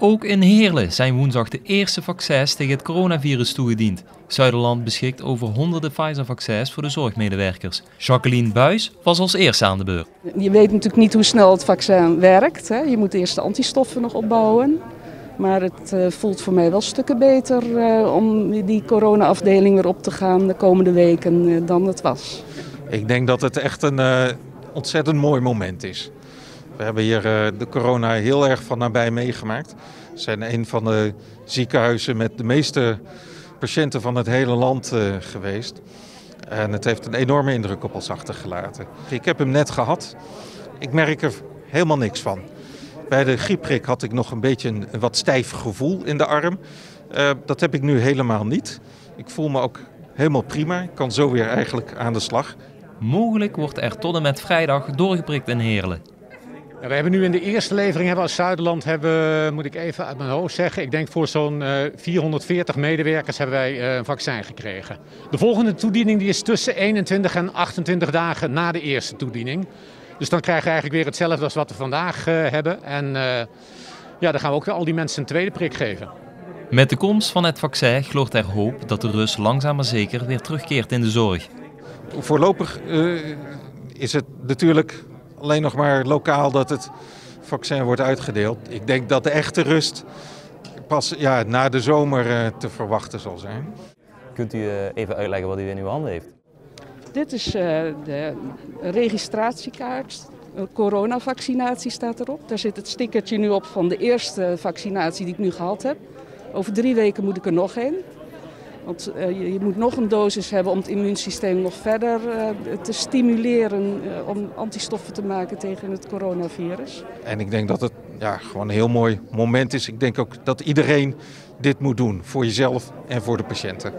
Ook in Heerlen zijn woensdag de eerste vaccins tegen het coronavirus toegediend. Zuiderland beschikt over honderden Pfizer-vaccins voor de zorgmedewerkers. Jacqueline Buys was als eerste aan de beurt. Je weet natuurlijk niet hoe snel het vaccin werkt. Hè? Je moet eerst de antistoffen nog opbouwen. Maar het voelt voor mij wel stukken beter om die corona-afdeling weer op te gaan de komende weken dan het was. Ik denk dat het echt een ontzettend mooi moment is. We hebben hier de corona heel erg van nabij meegemaakt. We zijn een van de ziekenhuizen met de meeste patiënten van het hele land geweest. En het heeft een enorme indruk op ons achtergelaten. Ik heb hem net gehad. Ik merk er helemaal niks van. Bij de griepprik had ik nog een beetje een wat stijf gevoel in de arm. Dat heb ik nu helemaal niet. Ik voel me ook helemaal prima. Ik kan zo weer eigenlijk aan de slag. Mogelijk wordt er tot en met vrijdag doorgeprikt in Heerlen. Ja, we hebben nu in de eerste levering als Zuiderland, moet ik even uit mijn hoofd zeggen, ik denk voor zo'n 440 medewerkers hebben wij een vaccin gekregen. De volgende toediening die is tussen 21 en 28 dagen na de eerste toediening. Dus dan krijgen we eigenlijk weer hetzelfde als wat we vandaag hebben. En dan gaan we ook weer al die mensen een tweede prik geven. Met de komst van het vaccin gloort er hoop dat de rust langzaam maar zeker weer terugkeert in de zorg. Voorlopig is het natuurlijk alleen nog maar lokaal dat het vaccin wordt uitgedeeld. Ik denk dat de echte rust pas na de zomer te verwachten zal zijn. Kunt u even uitleggen wat u in uw handen heeft? Dit is de registratiekaart. Coronavaccinatie staat erop. Daar zit het stickertje nu op van de eerste vaccinatie die ik nu gehad heb. Over 3 weken moet ik er nog heen. Want je moet nog een dosis hebben om het immuunsysteem nog verder te stimuleren om antistoffen te maken tegen het coronavirus. En ik denk dat het gewoon een heel mooi moment is. Ik denk ook dat iedereen dit moet doen, voor jezelf en voor de patiënten.